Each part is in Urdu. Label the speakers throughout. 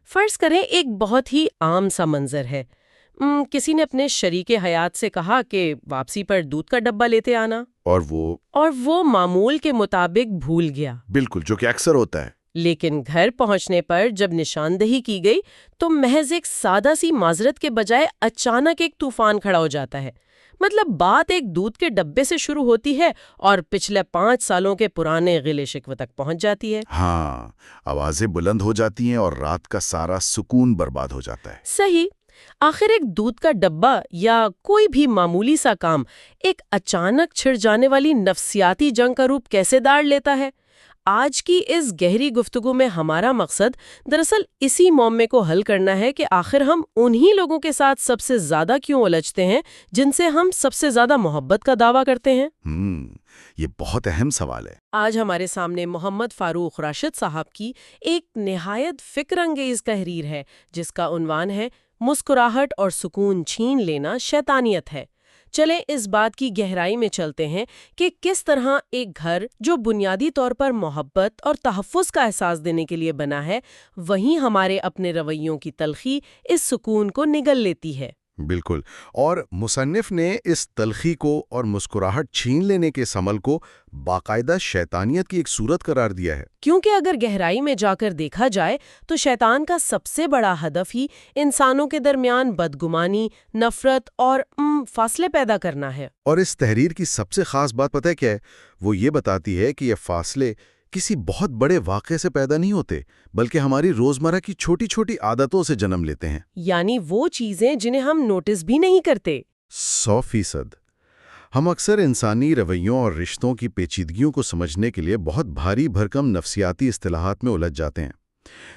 Speaker 1: فرض کریں ایک بہت ہی عام سا منظر ہے۔ کسی نے اپنے شریک حیات سے کہا کہ واپسی پر دودھ کا ڈبہ لیتے آنا، اور وہ معمول کے مطابق بھول گیا۔
Speaker 2: بالکل، جو کہ اکثر ہوتا ہے۔
Speaker 1: لیکن گھر پہنچنے پر جب نشاندہی کی گئی تو محض ایک سادہ سی معذرت کے بجائے اچانک ایک طوفان کھڑا ہو جاتا ہے۔ مطلب بات ایک دودھ کے ڈبے سے شروع ہوتی ہے اور پچھلے 5 سالوں کے پرانے گلے شکوے تک پہنچ جاتی ہے۔
Speaker 2: ہاں، آوازیں بلند ہو جاتی ہیں اور رات کا سارا سکون برباد ہو جاتا ہے۔
Speaker 1: صحیح۔ آخر ایک دودھ کا ڈبہ یا کوئی بھی معمولی سا کام ایک اچانک چھڑ جانے والی نفسیاتی جنگ کا روپ کیسے داڑ لیتا ہے؟ آج کی اس گہری گفتگو میں ہمارا مقصد دراصل اسی معمے کو حل کرنا ہے کہ آخر ہم انہی لوگوں کے ساتھ سب سے زیادہ کیوں الجھتے ہیں جن سے ہم سب سے زیادہ محبت کا دعویٰ کرتے ہیں۔
Speaker 2: یہ بہت اہم سوال ہے۔
Speaker 1: آج ہمارے سامنے محمد فاروق راشد صاحب کی ایک نہایت فکر انگیز تحریر ہے جس کا عنوان ہے مسکراہٹ اور سکون چھین لینا شیطانیت ہے۔ چلیں اس بات کی گہرائی میں چلتے ہیں کہ کس طرح ایک گھر جو بنیادی طور پر محبت اور تحفظ کا احساس دینے کے لیے بنا ہے، وہیں ہمارے اپنے رویوں کی تلخی اس سکون کو نگل لیتی ہے۔
Speaker 2: بالکل، اور مصنف نے اس تلخی کو اور مسکراہٹ چھین لینے کے اس عمل کو باقاعدہ شیطانیت کی ایک صورت قرار دیا ہے۔
Speaker 1: کیونکہ اگر گہرائی میں جا کر دیکھا جائے تو شیطان کا سب سے بڑا ہدف ہی انسانوں کے درمیان بدگمانی، نفرت اور فاصلے پیدا کرنا ہے۔
Speaker 2: اور اس تحریر کی سب سے خاص بات پتہ ہے کیا ہے؟ وہ یہ بتاتی ہے کہ یہ فاصلے کسی بہت بڑے واقعے سے پیدا نہیں ہوتے، بلکہ ہماری روزمرہ کی چھوٹی چھوٹی عادتوں سے جنم لیتے ہیں۔
Speaker 1: یعنی وہ چیزیں جنہیں ہم نوٹس بھی نہیں کرتے۔
Speaker 2: 100%۔ ہم اکثر انسانی رویوں اور رشتوں کی پیچیدگیوں کو سمجھنے کے لیے بہت بھاری بھرکم نفسیاتی اصطلاحات میں الجھ جاتے ہیں،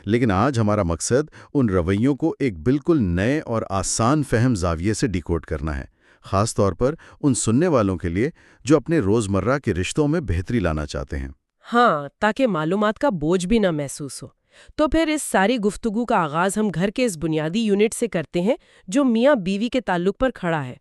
Speaker 2: لیکن آج ہمارا مقصد ان رویوں کو ایک بالکل نئے اور آسان فہم زاویے سے ڈیکوڈ کرنا ہے، خاص طور پر ان سننے والوں کے لیے جو اپنے روزمرہ کے رشتوں میں بہتری لانا چاہتے ہیں۔
Speaker 1: ہاں، تاکہ معلومات کا بوجھ بھی نہ محسوس ہو۔ تو پھر اس ساری گفتگو کا آغاز ہم گھر کے اس بنیادی یونٹ سے کرتے ہیں جو میاں بیوی کے تعلق پر کھڑا ہے۔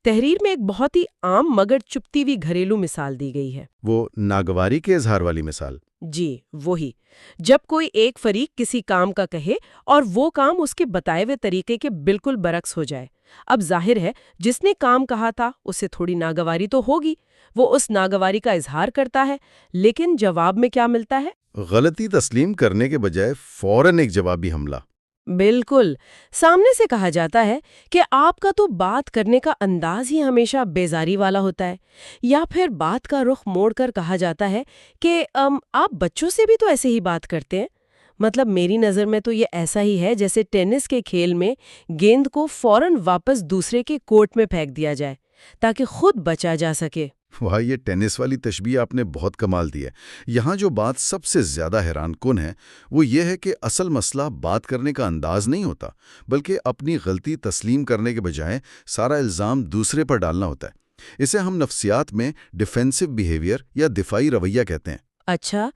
Speaker 1: تحریر میں ایک بہت ہی عام مگر چپتی ہوئی گھریلو مثال دی گئی ہے۔
Speaker 2: وہ ناگواری کے اظہار والی مثال؟
Speaker 1: جی، وہی۔ جب کوئی ایک فریق کسی کام کا کہے اور وہ کام اس کے بتائے ہوئے طریقے کے بالکل برعکس ہو جائے۔ اب ظاہر ہے جس نے کام کہا تھا اسے تھوڑی ناگواری تو ہوگی، وہ اس ناگواری کا اظہار کرتا ہے، لیکن جواب میں کیا ملتا ہے؟
Speaker 2: غلطی تسلیم کرنے کے بجائے فوراً ایک جوابی حملہ۔
Speaker 1: بالکل، سامنے سے کہا جاتا ہے کہ آپ کا تو بات کرنے کا انداز ہی ہمیشہ بیزاری والا ہوتا ہے، یا پھر بات کا رخ موڑ کر کہا جاتا ہے کہ آپ بچوں سے بھی تو ایسے ہی بات کرتے ہیں۔ مطلب میری نظر میں تو یہ ایسا ہی ہے جیسے ٹینس کے کھیل میں گیند کو فوراً واپس دوسرے کے کورٹ میں پھینک دیا جائے تاکہ خود بچا جا سکے۔
Speaker 2: واہ، یہ ٹینس والی تشبیہ آپ نے بہت کمال دی ہے۔ یہاں جو بات سب سے زیادہ حیران کن ہے وہ یہ ہے کہ اصل مسئلہ بات کرنے کا انداز نہیں ہوتا، بلکہ اپنی غلطی تسلیم کرنے کے بجائے سارا الزام دوسرے پر ڈالنا ہوتا ہے۔ اسے ہم نفسیات میں ڈیفینسو بیہیویئر یا دفاعی رویہ کہتے ہیں۔
Speaker 1: اچھا،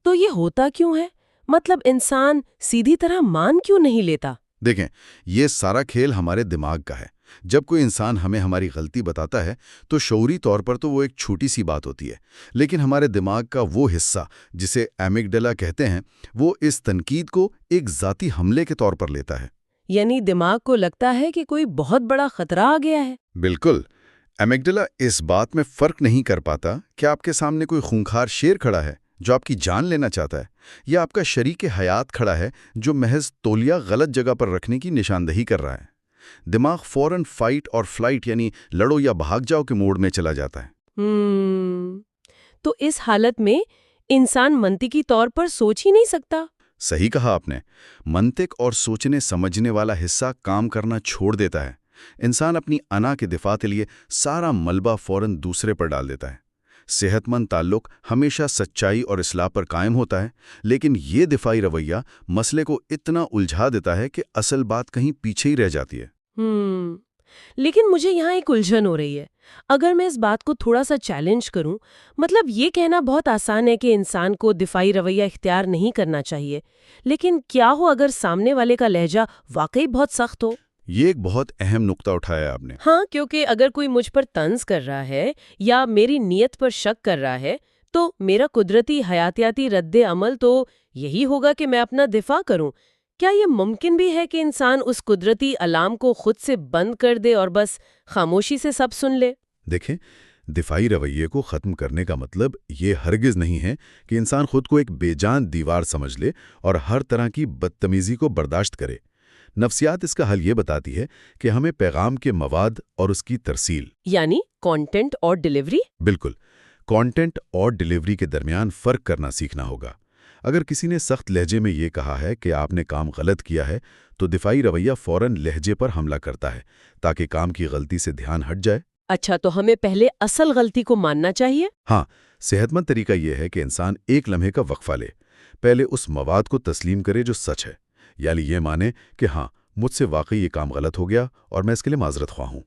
Speaker 1: تو یہ ہوتا کیوں ہے؟ مطلب انسان سیدھی طرح مان کیوں نہیں لیتا؟
Speaker 2: دیکھیں، یہ سارا کھیل ہمارے دماغ کا ہے۔ جب کوئی انسان ہمیں ہماری غلطی بتاتا ہے تو شعوری طور پر تو وہ ایک چھوٹی سی بات ہوتی ہے، لیکن ہمارے دماغ کا وہ حصہ جسے ایمگڈیلا کہتے ہیں وہ اس تنقید کو ایک ذاتی حملے کے طور پر لیتا ہے۔
Speaker 1: یعنی دماغ کو لگتا ہے کہ کوئی بہت بڑا خطرہ آ گیا ہے۔
Speaker 2: بالکل، ایمگڈیلا اس بات میں فرق نہیں کر پاتا کہ آپ کے سامنے کوئی خونخوار شیر کھڑا ہے جو آپ کی جان لینا چاہتا ہے، یا آپ کا شریک حیات کھڑا ہے جو محض تولیہ غلط جگہ پر رکھنے کی نشاندہی کر رہا ہے۔ دماغ فوراً فائٹ اور فلائٹ یعنی لڑو یا بھاگ جاؤ کے موڈ میں چلا جاتا ہے۔
Speaker 1: تو اس حالت میں انسان منطقی طور پر سوچ ہی نہیں سکتا۔
Speaker 2: صحیح کہا آپ نے، منطق اور سوچنے سمجھنے والا حصہ کام کرنا چھوڑ دیتا ہے۔ انسان اپنی انا کے دفاع کے لیے سارا ملبہ فوراً دوسرے پر ڈال دیتا ہے۔ صحت مند تعلق ہمیشہ سچائی اور اصلاح پر قائم ہوتا ہے، لیکن یہ دفاعی رویہ مسئلے کو اتنا الجھا دیتا ہے کہ اصل بات کہیں پیچھے ہی رہ جاتی ہے۔
Speaker 1: لیکن مجھے یہاں ایک الجھن ہو رہی ہے۔ اگر میں اس بات کو تھوڑا سا چیلنج کروں، مطلب یہ کہنا بہت آسان ہے کہ انسان کو دفاعی رویہ اختیار نہیں کرنا چاہیے، لیکن کیا ہو اگر سامنے والے کا لہجہ واقعی بہت سخت ہو؟
Speaker 2: یہ ایک بہت اہم نقطہ اٹھایا آپ نے۔
Speaker 1: ہاں، کیونکہ اگر کوئی مجھ پر طنز کر رہا ہے یا میری نیت پر شک کر رہا ہے تو میرا قدرتی حیاتیاتی رد عمل تو یہی ہوگا کہ میں اپنا دفاع کروں۔ کیا یہ ممکن بھی ہے کہ انسان اس قدرتی الارم کو خود سے بند کر دے اور بس خاموشی سے سب سن لے؟
Speaker 2: دیکھیں، دفاعی رویے کو ختم کرنے کا مطلب یہ ہرگز نہیں ہے کہ انسان خود کو ایک بے جان دیوار سمجھ لے اور ہر طرح کی بدتمیزی کو برداشت کرے۔ نفسیات اس کا حل یہ بتاتی ہے کہ ہمیں پیغام کے مواد اور اس کی ترسیل،
Speaker 1: یعنی کانٹینٹ اور ڈیلیوری؟
Speaker 2: بالکل، کانٹینٹ اور ڈیلیوری کے درمیان فرق کرنا سیکھنا ہوگا۔ اگر کسی نے سخت لہجے میں یہ کہا ہے کہ آپ نے کام غلط کیا ہے، تو دفاعی رویہ فوراً لہجے پر حملہ کرتا ہے تاکہ کام کی غلطی سے دھیان ہٹ جائے۔
Speaker 1: اچھا، تو ہمیں پہلے اصل غلطی کو ماننا چاہیے؟
Speaker 2: ہاں، صحت مند طریقہ یہ ہے کہ انسان ایک لمحے کا وقفہ لے، پہلے اس مواد کو تسلیم کرے جو سچ ہے، یعنی یہ مانے کہ ہاں، مجھ سے واقعی یہ کام غلط ہو گیا اور میں اس کے لیے معذرت خواہ ہوں۔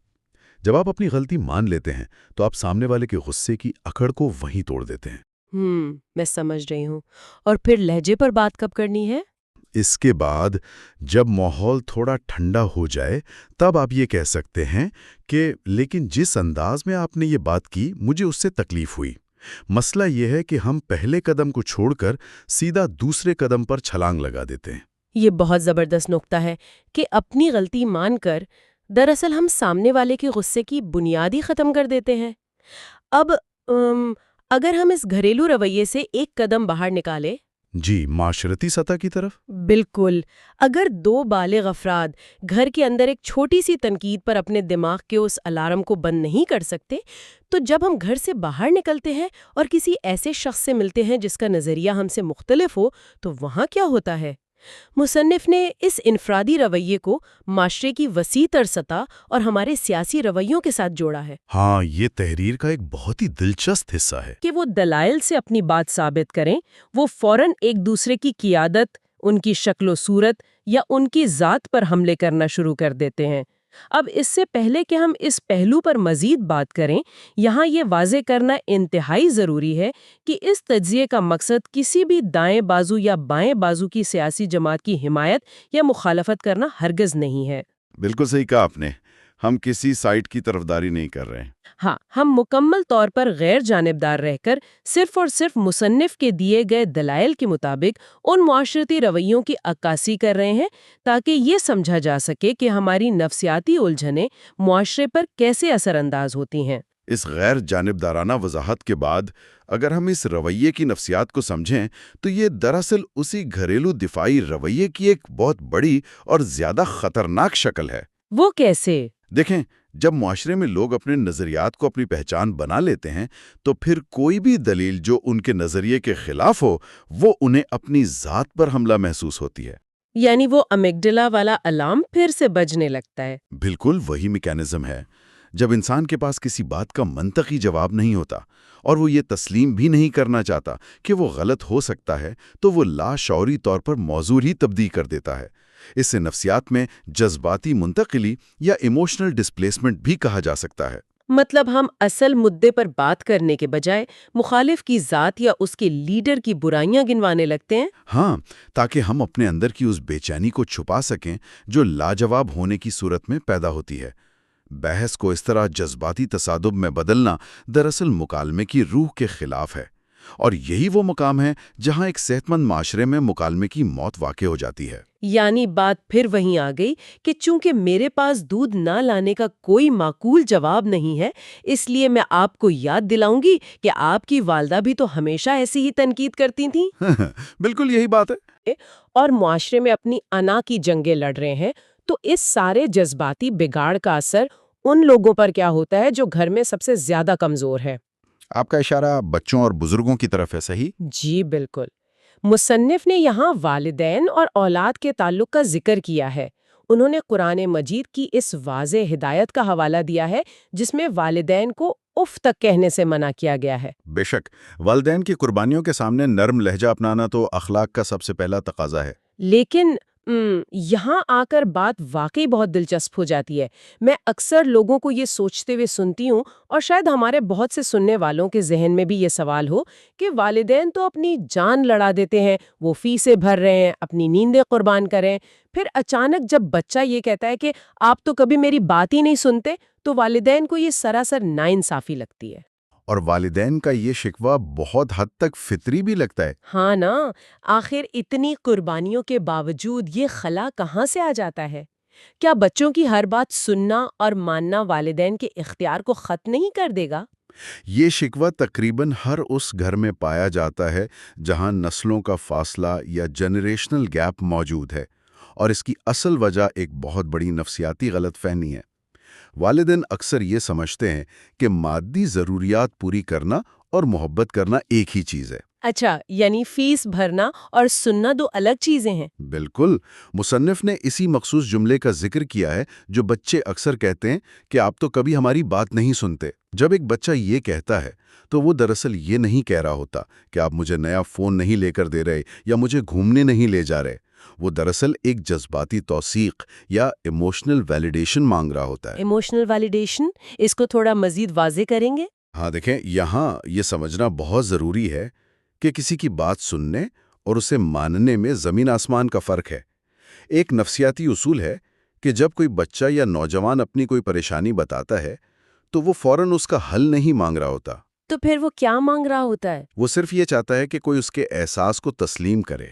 Speaker 2: جب آپ اپنی غلطی مان لیتے ہیں تو آپ سامنے والے کے غصے کی اکڑ کو وہیں توڑ دیتے ہیں۔
Speaker 1: میں سمجھ رہی ہوں۔ اور پھر لہجے پر بات کب کرنی ہے؟
Speaker 2: اس کے بعد جب ماحول تھوڑا ٹھنڈا ہو جائے تب آپ یہ کہہ سکتے ہیں کہ لیکن جس انداز میں آپ نے یہ بات کی مجھے اس سے تکلیف ہوئی۔ مسئلہ یہ ہے کہ ہم پہلے قدم کو چھوڑ کر سیدھا دوسرے قدم پر چھلانگ لگا دیتے ہیں۔
Speaker 1: یہ بہت زبردست نکتہ ہے کہ اپنی غلطی مان کر دراصل ہم سامنے والے کے غصے کی بنیاد ہی ختم کر دیتے ہیں۔ اب اگر ہم اس گھریلو رویے سے ایک قدم باہر نکالیں،
Speaker 2: جی، معاشرتی سطح کی طرف؟
Speaker 1: بالکل، اگر دو بالغ افراد گھر کے اندر ایک چھوٹی سی تنقید پر اپنے دماغ کے اس الارم کو بند نہیں کر سکتے، تو جب ہم گھر سے باہر نکلتے ہیں اور کسی ایسے شخص سے ملتے ہیں جس کا نظریہ ہم سے مختلف ہو، تو وہاں کیا ہوتا ہے؟ مصنف نے اس انفرادی رویے کو معاشرے کی وسیع تر سطح اور ہمارے سیاسی رویوں کے ساتھ جوڑا ہے۔
Speaker 2: ہاں، یہ تحریر کا ایک بہت ہی دلچسپ حصہ ہے
Speaker 1: کہ وہ دلائل سے اپنی بات ثابت کریں، وہ فوراً ایک دوسرے کی قیادت، ان کی شکل و صورت یا ان کی ذات پر حملے کرنا شروع کر دیتے ہیں۔ اب اس سے پہلے کہ ہم اس پہلو پر مزید بات کریں، یہاں یہ واضح کرنا انتہائی ضروری ہے کہ اس تجزیے کا مقصد کسی بھی دائیں بازو یا بائیں بازو کی سیاسی جماعت کی حمایت یا مخالفت کرنا ہرگز نہیں ہے۔
Speaker 2: بالکل صحیح کہا آپ نے، ہم کسی سائٹ کی طرفداری نہیں کر رہے ہیں۔
Speaker 1: ہاں، ہم مکمل طور پر غیر جانبدار رہ کر صرف اور صرف مصنف کے دیے گئے دلائل کے مطابق ان معاشرتی رویوں کی عکاسی کر رہے ہیں تاکہ یہ سمجھا جا سکے کہ ہماری نفسیاتی الجھنیں معاشرے پر کیسے اثر انداز ہوتی ہیں۔
Speaker 2: اس غیر جانبدارانہ وضاحت کے بعد اگر ہم اس رویے کی نفسیات کو سمجھیں تو یہ دراصل اسی گھریلو دفاعی رویے کی ایک بہت بڑی اور زیادہ خطرناک شکل ہے۔
Speaker 1: وہ کیسے؟
Speaker 2: دیکھیں، جب معاشرے میں لوگ اپنے نظریات کو اپنی پہچان بنا لیتے ہیں تو پھر کوئی بھی دلیل جو ان کے نظریے کے خلاف ہو وہ انہیں اپنی ذات پر حملہ محسوس ہوتی ہے۔
Speaker 1: یعنی وہ امیگڈلا والا الارم پھر سے بجنے لگتا ہے۔
Speaker 2: بالکل وہی میکینزم ہے۔ جب انسان کے پاس کسی بات کا منطقی جواب نہیں ہوتا اور وہ یہ تسلیم بھی نہیں کرنا چاہتا کہ وہ غلط ہو سکتا ہے تو وہ لاشعوری طور پر موضوع ہی تبدیل کر دیتا ہے۔ اس سے نفسیات میں جذباتی منتقلی یا ایموشنل ڈسپلیسمنٹ بھی کہا جا سکتا ہے۔
Speaker 1: مطلب ہم اصل مدے پر بات کرنے کے بجائے مخالف کی ذات یا اس کے لیڈر کی برائیاں گنوانے لگتے ہیں۔
Speaker 2: ہاں، تاکہ ہم اپنے اندر کی اس بے چینی کو چھپا سکیں جو لاجواب ہونے کی صورت میں پیدا ہوتی ہے۔ بحث کو اس طرح جذباتی تصادم میں بدلنا دراصل مکالمے کی روح کے خلاف ہے، اور یہی وہ مقام ہے جہاں ایک صحت مند معاشرے میں مکالمے کی موت واقع ہو جاتی ہے۔
Speaker 1: یعنی بات پھر وہیں آ گئی کہ چونکہ میرے پاس دودھ نہ لانے کا کوئی معقول جواب نہیں ہے، اس لیے میں آپ کو یاد دلاؤں گی کہ آپ کی والدہ بھی تو ہمیشہ ایسی ہی تنقید کرتی تھیں۔
Speaker 2: بالکل یہی بات ہے۔
Speaker 1: اور معاشرے میں اپنی انا کی جنگیں لڑ رہے ہیں، تو اس سارے جذباتی بگاڑ کا اثر ان لوگوں پر کیا ہوتا ہے جو گھر میں سب سے زیادہ کمزور ہے؟
Speaker 2: آپ کا اشارہ بچوں اور بزرگوں کی طرف ہے، صحیح؟
Speaker 1: جی بالکل۔ مصنف نے یہاں والدین اور اولاد کے تعلق کا ذکر کیا ہے۔ انہوں نے قرآن مجید کی اس واضح ہدایت کا حوالہ دیا ہے جس میں والدین کو اف تک کہنے سے منع کیا گیا ہے۔
Speaker 2: بے شک، والدین کی قربانیوں کے سامنے نرم لہجہ اپنانا تو اخلاق کا سب سے پہلا تقاضا ہے۔
Speaker 1: لیکن یہاں آ کر بات واقعی بہت دلچسپ ہو جاتی ہے۔ میں اکثر لوگوں کو یہ سوچتے ہوئے سنتی ہوں، اور شاید ہمارے بہت سے سننے والوں کے ذہن میں بھی یہ سوال ہو کہ والدین تو اپنی جان لڑا دیتے ہیں، وہ فیسیں بھر رہے ہیں، اپنی نیندیں قربان کریں، پھر اچانک جب بچہ یہ کہتا ہے کہ آپ تو کبھی میری بات ہی نہیں سنتے، تو والدین کو یہ سراسر ناانصافی لگتی ہے۔
Speaker 2: اور والدین کا یہ شکوہ بہت حد تک فطری بھی لگتا ہے۔
Speaker 1: ہاں نا، آخر اتنی قربانیوں کے باوجود یہ خلا کہاں سے آ جاتا ہے؟ کیا بچوں کی ہر بات سننا اور ماننا والدین کے اختیار کو ختم نہیں کر دے گا؟
Speaker 2: یہ شکوہ تقریباً ہر اس گھر میں پایا جاتا ہے جہاں نسلوں کا فاصلہ یا جنریشنل گیپ موجود ہے، اور اس کی اصل وجہ ایک بہت بڑی نفسیاتی غلط فہمی ہے۔ والدین اکثر یہ سمجھتے ہیں کہ مادی ضروریات پوری کرنا اور محبت کرنا ایک ہی چیز ہے۔
Speaker 1: اچھا، یعنی فیس بھرنا اور سننا دو الگ چیزیں ہیں۔
Speaker 2: بالکل، مصنف نے اسی مخصوص جملے کا ذکر کیا ہے جو بچے اکثر کہتے ہیں کہ آپ تو کبھی ہماری بات نہیں سنتے۔ جب ایک بچہ یہ کہتا ہے تو وہ دراصل یہ نہیں کہہ رہا ہوتا کہ آپ مجھے نیا فون نہیں لے کر دے رہے یا مجھے گھومنے نہیں لے جا رہے۔ وہ دراصل ایک جذباتی توثیق یا ایموشنل ویلیڈیشن مانگ رہا ہوتا ہے۔
Speaker 1: ایموشنل ویلیڈیشن، اس کو تھوڑا مزید واضح کریں گے؟
Speaker 2: ہاں دیکھیں، یہاں یہ سمجھنا بہت ضروری ہے کہ کسی کی بات سننے اور اسے ماننے میں زمین آسمان کا فرق ہے۔ ایک نفسیاتی اصول ہے کہ جب کوئی بچہ یا نوجوان اپنی کوئی پریشانی بتاتا ہے تو وہ فوراً اس کا حل نہیں مانگ رہا ہوتا۔
Speaker 1: تو پھر وہ کیا مانگ رہا ہوتا ہے؟
Speaker 2: وہ صرف یہ چاہتا ہے کہ کوئی اس کے احساس کو تسلیم کرے۔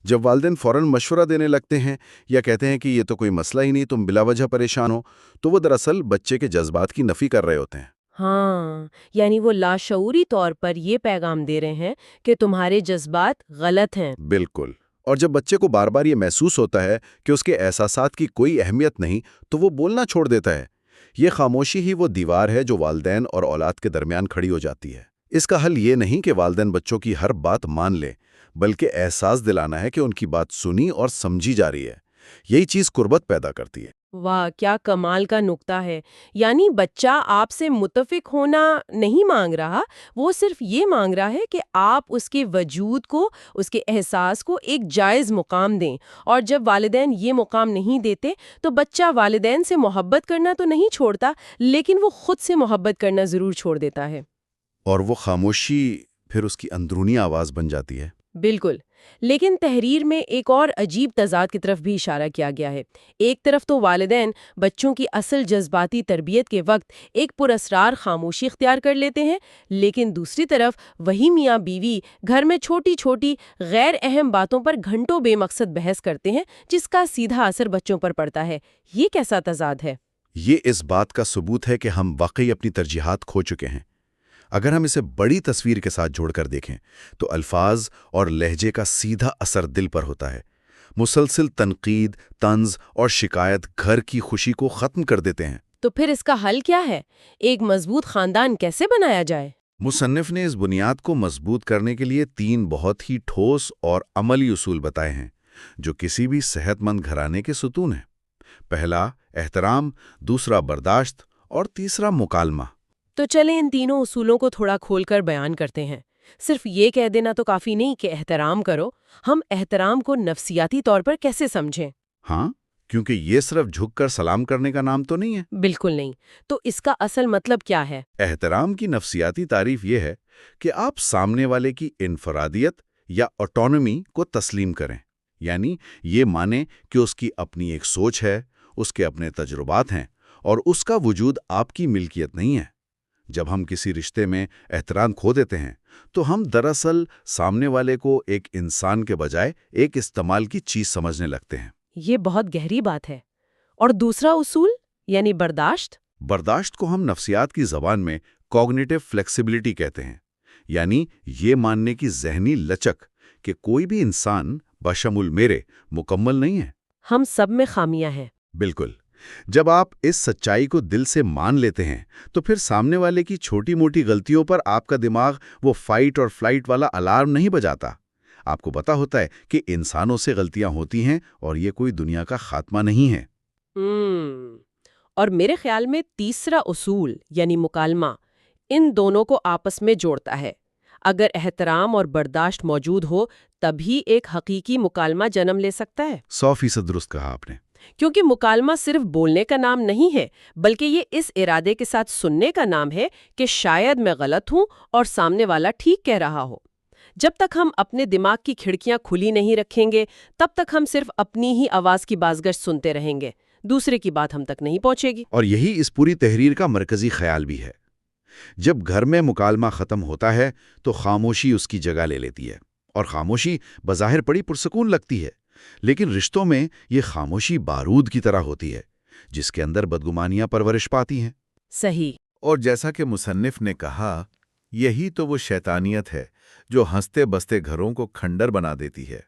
Speaker 2: جب والدین فوراً مشورہ دینے لگتے ہیں یا کہتے ہیں کہ یہ تو کوئی مسئلہ ہی نہیں، تم بلا وجہ پریشان ہو، تو وہ دراصل بچے کے جذبات کی نفی کر رہے ہوتے ہیں۔
Speaker 1: ہاں، یعنی وہ لاشعوری طور پر یہ پیغام دے رہے ہیں کہ تمہارے جذبات غلط ہیں۔
Speaker 2: بالکل، اور جب بچے کو بار بار یہ محسوس ہوتا ہے کہ اس کے احساسات کی کوئی اہمیت نہیں تو وہ بولنا چھوڑ دیتا ہے۔ یہ خاموشی ہی وہ دیوار ہے جو والدین اور اولاد کے درمیان کھڑی ہو جاتی ہے۔ اس کا حل یہ نہیں کہ والدین بچوں کی ہر بات مان لیں، بلکہ احساس دلانا ہے کہ ان کی بات سنی اور سمجھی جا رہی ہے۔ یہی چیز قربت پیدا کرتی ہے۔
Speaker 1: واہ، کیا کمال کا نکتہ ہے! یعنی بچہ آپ سے متفق ہونا نہیں مانگ رہا، وہ صرف یہ مانگ رہا ہے کہ آپ اس کے وجود کو، اس کے احساس کو ایک جائز مقام دیں، اور جب والدین یہ مقام نہیں دیتے تو بچہ والدین سے محبت کرنا تو نہیں چھوڑتا، لیکن وہ خود سے محبت کرنا ضرور چھوڑ دیتا ہے۔
Speaker 2: اور وہ خاموشی پھر اس کی اندرونی آواز بن جاتی ہے۔
Speaker 1: بالکل، لیکن تحریر میں ایک اور عجیب تضاد کی طرف بھی اشارہ کیا گیا ہے۔ ایک طرف تو والدین بچوں کی اصل جذباتی تربیت کے وقت ایک پراسرار خاموشی اختیار کر لیتے ہیں، لیکن دوسری طرف وہی میاں بیوی گھر میں چھوٹی چھوٹی غیر اہم باتوں پر گھنٹوں بے مقصد بحث کرتے ہیں، جس کا سیدھا اثر بچوں پر پڑتا ہے۔ یہ کیسا تضاد ہے؟
Speaker 2: یہ اس بات کا ثبوت ہے کہ ہم واقعی اپنی ترجیحات کھو چکے ہیں۔ اگر ہم اسے بڑی تصویر کے ساتھ جوڑ کر دیکھیں تو الفاظ اور لہجے کا سیدھا اثر دل پر ہوتا ہے۔ مسلسل تنقید، طنز اور شکایت گھر کی خوشی کو ختم کر دیتے ہیں۔
Speaker 1: تو پھر اس کا حل کیا ہے؟ ایک مضبوط خاندان کیسے بنایا جائے؟
Speaker 2: مصنف نے اس بنیاد کو مضبوط کرنے کے لیے 3 بہت ہی ٹھوس اور عملی اصول بتائے ہیں جو کسی بھی صحت مند گھرانے کے ستون ہیں۔ پہلا احترام، دوسرا برداشت اور تیسرا مکالمہ۔
Speaker 1: تو چلیں ان تینوں اصولوں کو تھوڑا کھول کر بیان کرتے ہیں۔ صرف یہ کہہ دینا تو کافی نہیں کہ احترام کرو۔ ہم احترام کو نفسیاتی طور پر کیسے سمجھیں؟
Speaker 2: ہاں، کیونکہ یہ صرف جھک کر سلام کرنے کا نام تو نہیں ہے۔
Speaker 1: بالکل نہیں۔ تو اس کا اصل مطلب کیا ہے؟
Speaker 2: احترام کی نفسیاتی تعریف یہ ہے کہ آپ سامنے والے کی انفرادیت یا آٹونومی کو تسلیم کریں، یعنی یہ مانیں کہ اس کی اپنی ایک سوچ ہے، اس کے اپنے تجربات ہیں، اور اس کا وجود آپ کی ملکیت نہیں ہے۔ جب ہم کسی رشتے میں احترام کھو دیتے ہیں تو ہم دراصل سامنے والے کو ایک انسان کے بجائے ایک استعمال کی چیز سمجھنے لگتے ہیں۔
Speaker 1: یہ بہت گہری بات ہے۔ اور دوسرا اصول یعنی برداشت؟
Speaker 2: برداشت کو ہم نفسیات کی زبان میں کوگنیٹو فلیکسیبلٹی کہتے ہیں، یعنی یہ ماننے کی ذہنی لچک کہ کوئی بھی انسان بشمول میرے مکمل نہیں ہے۔
Speaker 1: ہم سب میں خامیاں ہیں۔
Speaker 2: بالکل۔ جب آپ اس سچائی کو دل سے مان لیتے ہیں تو پھر سامنے والے کی چھوٹی موٹی غلطیوں پر آپ کا دماغ وہ فائٹ اور فلائٹ والا الارم نہیں بجاتا۔ آپ کو پتہ ہوتا ہے کہ انسانوں سے غلطیاں ہوتی ہیں اور یہ کوئی دنیا کا خاتمہ نہیں ہے۔
Speaker 1: اور میرے خیال میں تیسرا اصول یعنی مکالمہ ان دونوں کو آپس میں جوڑتا ہے۔ اگر احترام اور برداشت موجود ہو تبھی ایک حقیقی مکالمہ جنم لے سکتا ہے۔
Speaker 2: 100% درست کہا آپ نے۔
Speaker 1: کیونکہ مکالمہ صرف بولنے کا نام نہیں ہے، بلکہ یہ اس ارادے کے ساتھ سننے کا نام ہے کہ شاید میں غلط ہوں اور سامنے والا ٹھیک کہہ رہا ہو۔ جب تک ہم اپنے دماغ کی کھڑکیاں کھلی نہیں رکھیں گے تب تک ہم صرف اپنی ہی آواز کی بازگشت سنتے رہیں گے، دوسرے کی بات ہم تک نہیں پہنچے گی۔
Speaker 2: اور یہی اس پوری تحریر کا مرکزی خیال بھی ہے۔ جب گھر میں مکالمہ ختم ہوتا ہے تو خاموشی اس کی جگہ لے لیتی ہے، اور خاموشی بظاہر بڑی پرسکون لگتی ہے، لیکن رشتوں میں یہ خاموشی بارود کی طرح ہوتی ہے، جس کے اندر بدگمانیاں پرورش پاتی ہیں۔
Speaker 1: صحیح۔
Speaker 3: اور جیسا کہ مصنف نے کہا، یہی تو وہ شیطانیت ہے جو ہنستے بستے گھروں کو کھنڈر بنا دیتی ہے۔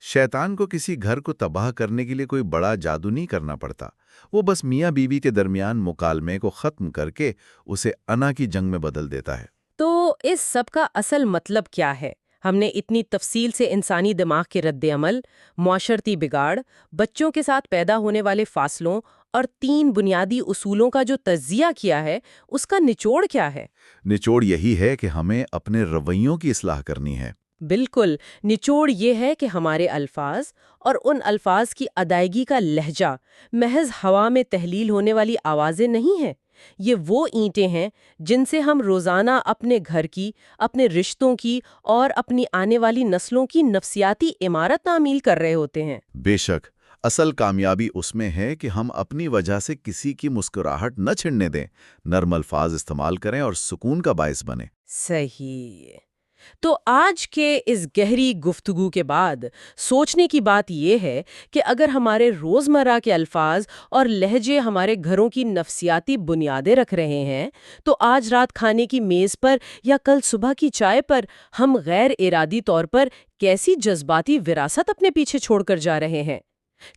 Speaker 3: شیطان کو کسی گھر کو تباہ کرنے کے لیے کوئی بڑا جادو نہیں کرنا پڑتا، وہ بس میاں بیوی کے درمیان مکالمے کو ختم کر کے اسے انا کی جنگ میں بدل دیتا ہے۔
Speaker 1: تو اس سب کا اصل مطلب کیا ہے؟ ہم نے اتنی تفصیل سے انسانی دماغ کے رد عمل، معاشرتی بگاڑ، بچوں کے ساتھ پیدا ہونے والے فاصلوں اور 3 بنیادی اصولوں کا جو تجزیہ کیا ہے، اس کا نچوڑ کیا ہے؟
Speaker 3: نچوڑ یہی ہے کہ ہمیں اپنے رویوں کی اصلاح کرنی ہے۔
Speaker 1: بالکل، نچوڑ یہ ہے کہ ہمارے الفاظ اور ان الفاظ کی ادائیگی کا لہجہ محض ہوا میں تحلیل ہونے والی آوازیں نہیں ہیں۔ یہ وہ اینٹیں ہیں جن سے ہم روزانہ اپنے گھر کی، اپنے رشتوں کی اور اپنی آنے والی نسلوں کی نفسیاتی عمارت تعمیل کر رہے ہوتے ہیں۔
Speaker 3: بے شک، اصل کامیابی اس میں ہے کہ ہم اپنی وجہ سے کسی کی مسکراہٹ نہ چھننے دیں، نرم الفاظ استعمال کریں اور سکون کا باعث بنیں۔
Speaker 1: صحیح۔ تو آج کے اس گہری گفتگو کے بعد سوچنے کی بات یہ ہے کہ اگر ہمارے روزمرہ کے الفاظ اور لہجے ہمارے گھروں کی نفسیاتی بنیادیں رکھ رہے ہیں، تو آج رات کھانے کی میز پر یا کل صبح کی چائے پر ہم غیر ارادی طور پر کیسی جذباتی وراثت اپنے پیچھے چھوڑ کر جا رہے ہیں؟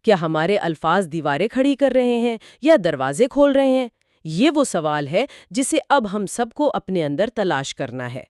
Speaker 1: کیا ہمارے الفاظ دیواریں کھڑی کر رہے ہیں یا دروازے کھول رہے ہیں؟ یہ وہ سوال ہے جسے اب ہم سب کو اپنے اندر تلاش کرنا ہے۔